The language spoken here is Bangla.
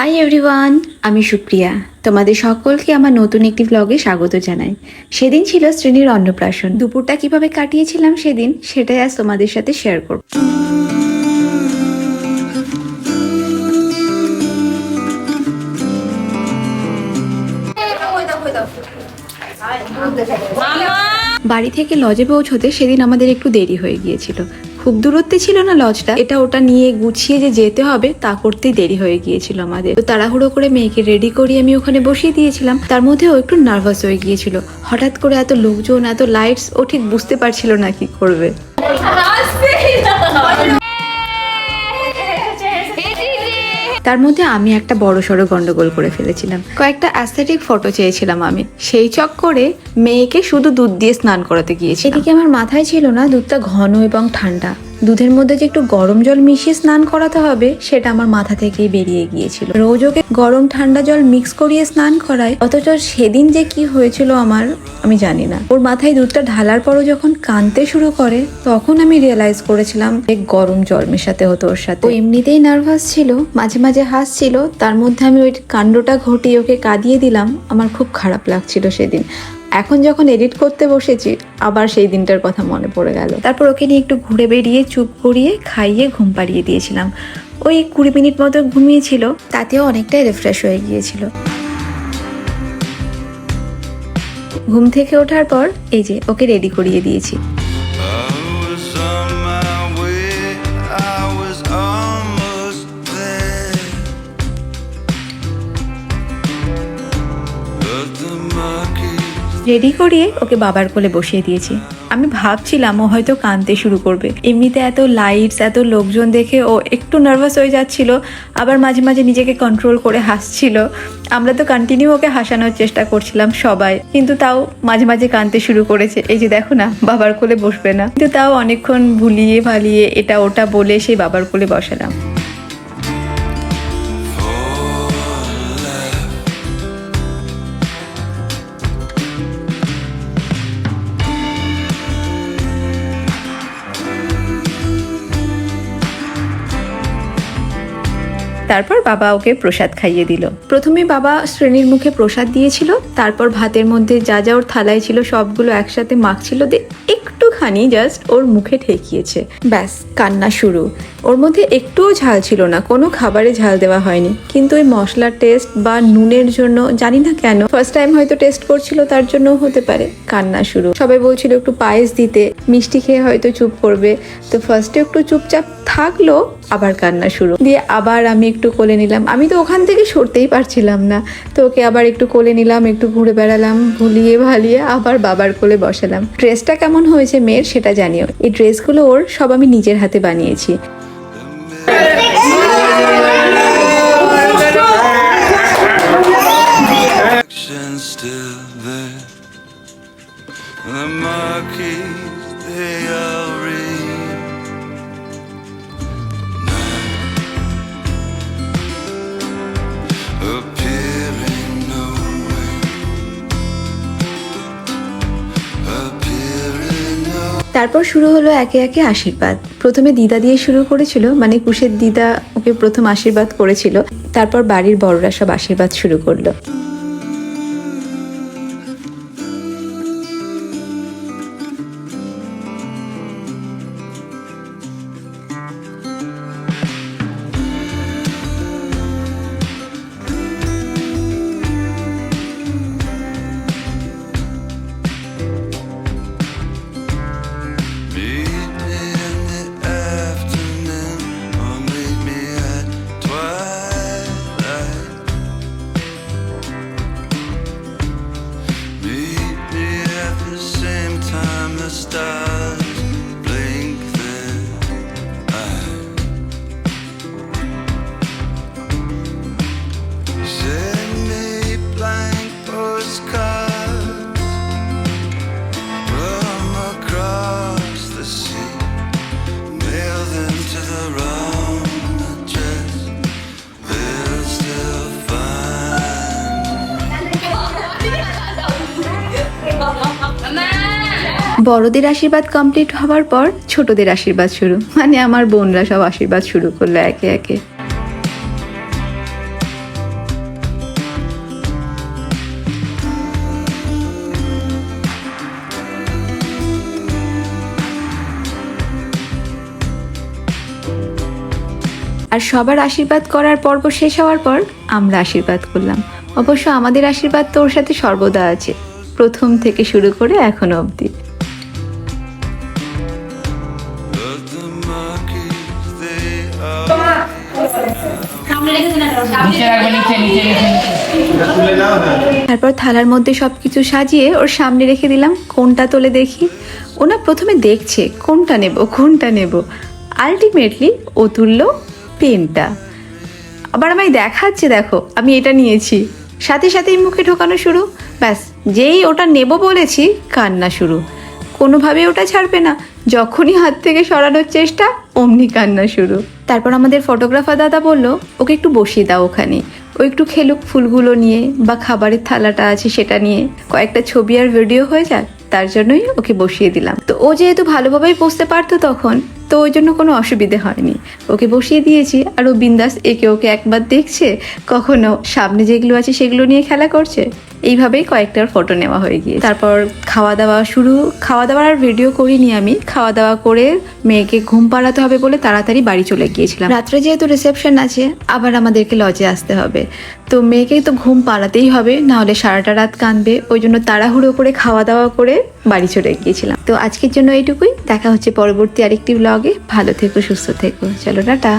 হাই এভরিওয়ান, আমি সুপ্রিয়া। তোমাদের সকলকে আমার নতুন একটি ব্লগে স্বাগত জানাই। সেদিন ছিল শ্রেণীর অন্নপ্রাশন। দুপুরটা কিভাবে কাটিয়েছিলাম সেদিন, সেটাই আজ তোমাদের সাথে শেয়ার করব। বাড়ি থেকে লজে পৌঁছতে সেদিন আমাদের একটু দেরি হয়ে গিয়েছিল। খুব দূরত্বে ছিল না লজটা, এটা ওটা নিয়ে গুছিয়ে যে যেতে হবে তা করতেই দেরি হয়ে গিয়েছিল আমাদের। তো তাড়াহুড়ো করে মেয়েকে রেডি করিয়ে আমি ওখানে বসিয়ে দিয়েছিলাম। তার মধ্যেও একটু নার্ভাস হয়ে গিয়েছিল। হঠাৎ করে এত লোকজন, এত লাইটস, ও ঠিক বুঝতে পারছিল না কি করবে। তার মধ্যে আমি একটা বড়সড় গন্ডগোল করে ফেলেছিলাম। কয়েকটা অ্যাস্থেটিক ফটো চেয়েছিলাম আমি, সেই চক্করে মেয়েকে শুধু দুধ দিয়ে স্নান করাতে গিয়েছি। এদিকে আমার মাথায় ছিল না দুধটা ঘন এবং ঠান্ডা, দুধের মধ্যে যে একটু গরম জল মিশিয়ে স্নান করাতে হবে সেটা আমার মাথা থেকেই বেরিয়ে গিয়েছিল। রোজ ওকে গরম ঠান্ডা জল মিক্স করিয়ে স্নান করায়, অথচ সেদিন যে কি হয়েছিল আমার আমি জানি না। ওর মাথায় দুধটা ঢালার পরও যখন কাঁদতে শুরু করে তখন আমি রিয়েলাইজ করেছিলাম গরম জল মেশাতে হতো ওর সাথে। ও এমনিতেই নার্ভাস ছিল, মাঝে মাঝে হাসছিল, তার মধ্যে আমি ওই কাণ্ডটা ঘটিয়ে ওকে কাঁদিয়ে দিলাম। আমার খুব খারাপ লাগছিল সেদিন। এখন যখন এডিট করতে বসেছি আবার সেই দিনটার কথা মনে পড়ে গেল। তারপর ওকে নিয়ে একটু ঘুরে বেরিয়ে চুপ করিয়ে খাইয়ে ঘুম পাড়িয়ে দিয়েছিলাম। ওই 20 মিনিট মতো ঘুমিয়েছিল, তাতেও অনেকটাই রিফ্রেশ হয়ে গিয়েছিল। ঘুম থেকে ওঠার পর এই যে ওকে রেডি করিয়ে দিয়েছি। রেডি করিয়ে ওকে বাবার কোলে বসিয়ে দিয়েছি। আমি ভাবছিলাম ও হয়তো কাঁদতে শুরু করবে। এমনিতে এত লাইটস, এত লোকজন দেখে ও একটু নার্ভাস হয়ে যাচ্ছিল, আবার মাঝে মাঝে নিজেকে কন্ট্রোল করে হাসছিল। আমরা তো কন্টিনিউ ওকে হাসানোর চেষ্টা করছিলাম সবাই, কিন্তু তাও মাঝে মাঝে কাঁদতে শুরু করেছে। এই যে দেখো না, বাবার কোলে বসবে না, কিন্তু তাও অনেকক্ষণ ভুলিয়ে ভালিয়ে এটা ওটা বলে সেই বাবার কোলে বসালাম। তারপর বাবা ওকে প্রসাদ খাইয়ে দিল। প্রথমে বাবা শ্রেণীর মুখে প্রসাদ দিয়েছিল, তারপর ভাতের মধ্যে যা যা ওর থালায় ছিল সবগুলো একসাথে মাখছিল, একটুখানি জাস্ট ওর মুখে ঠেকিয়েছে, ব্যাস কান্না শুরু। ওর মধ্যে একটুও ঝাল ছিল না, কোনো খাবারে ঝাল দেওয়া হয়নি, কিন্তু ওই মশলার টেস্ট বা নুনের জন্য জানি না কেন, ফার্স্ট টাইম হয়তো টেস্ট করছিল তার জন্য হতে পারে, কান্না শুরু। সবাই বলছিল একটু পায়েস দিতে, মিষ্টি খেয়ে হয়তো চুপ করবে, তো ফার্স্টে একটু চুপচাপ থাকলো, আবার কান্না শুরু। দিয়ে আবার আমি একটু কোলে নিলাম, আমি তো ওখান থেকে সরতেই পারছিলাম না, তো ওকে আবার একটু কোলে নিলাম, একটু ঘুরে বেড়ালাম, ভুলিয়ে ভালিয়ে আবার বাবার কোলে বসালাম। ড্রেসটা কেমন হয়েছে মেয়ের সেটা জানিও। এই ড্রেসগুলো ওর সব আমি নিজের হাতে বানিয়েছি। তারপর শুরু হলো একে একে আশীর্বাদ। প্রথমে দিদা দিয়ে শুরু করেছিল, মানে কুশের দিদা ওকে প্রথম আশীর্বাদ করেছিল, তারপর বাড়ির বড়রা সব আশীর্বাদ শুরু করলো। বড়দের আশীর্বাদ কমপ্লিট হওয়ার পর ছোটদের আশীর্বাদ শুরু, মানে আমার বোনরা সব আশীর্বাদ শুরু করলো একে একে। আর সবার আশীর্বাদ করার পর্ব শেষ হওয়ার পর আমরা আশীর্বাদ করলাম। অবশ্য আমাদের আশীর্বাদ তো ওর সাথে সর্বদা আছে, প্রথম থেকে শুরু করে এখনো অবধি। তারপর থালার মধ্যে সবকিছু সাজিয়ে ওর সামনে রেখে দিলাম, কোনটা তোলে দেখি। ওনা প্রথমে দেখছে কোনটা নেব। আলটিমেটলি ও তুললো পেনটা, আবার আমায় দেখাচ্ছে দেখো আমি এটা নিয়েছি। সাথে সাথেই মুখে ঢোকানো শুরু। ব্যাস, যেই ওটা নেব বলেছি কান্না শুরু। কোনোভাবে ওটা ছাড়বে না, যখনই হাত থেকে সরানোর চেষ্টা অমনি কান্না শুরু। তারপর আমাদের ফটোগ্রাফার দাদা বলল ওকে একটু বসিয়ে দাও ওখানে, ও একটু খেলুক ফুলগুলো নিয়ে বা খাবারের থালাটা আছে সেটা নিয়ে, কয়েকটা ছবি আর ভিডিও হয়ে যাক, তার জন্যই ওকে বসিয়ে দিলাম। তো ও যেহেতু ভালোভাবেই বসতে পারতো তখন, তো ওই জন্য কোনো অসুবিধে হয়নি, ওকে বসিয়ে দিয়েছি। আর ও বিন্দাস একে ওকে একবার দেখছে, কখনো সামনে যেগুলো আছে সেগুলো নিয়ে খেলা করছে। এইভাবেই কয়েকটার ফটো নেওয়া হয়ে গিয়ে তারপর খাওয়া দাওয়া শুরু। খাওয়া দাওয়ার আর ভিডিও করিনি আমি। খাওয়া দাওয়া করে মেয়েকে ঘুম পাড়াতে হবে বলে তাড়াতাড়ি বাড়ি চলে গিয়েছিলাম। রাত্রে যেহেতু রিসেপশন আছে, আবার আমাদেরকে লজে আসতে হবে, তো মেয়েকে তো ঘুম পাড়াতেই হবে, নাহলে সারাটা রাত কাঁদবে। ওই জন্য তাড়াহুড়ো করে খাওয়া দাওয়া করে বাড়ি চলে গিয়েছিলাম। তো আজকের জন্য এইটুকুই, দেখা হচ্ছে পরবর্তী আরেকটি ব্লগে। ভালো থেকো, সুস্থ থেকো, চলো টাটা।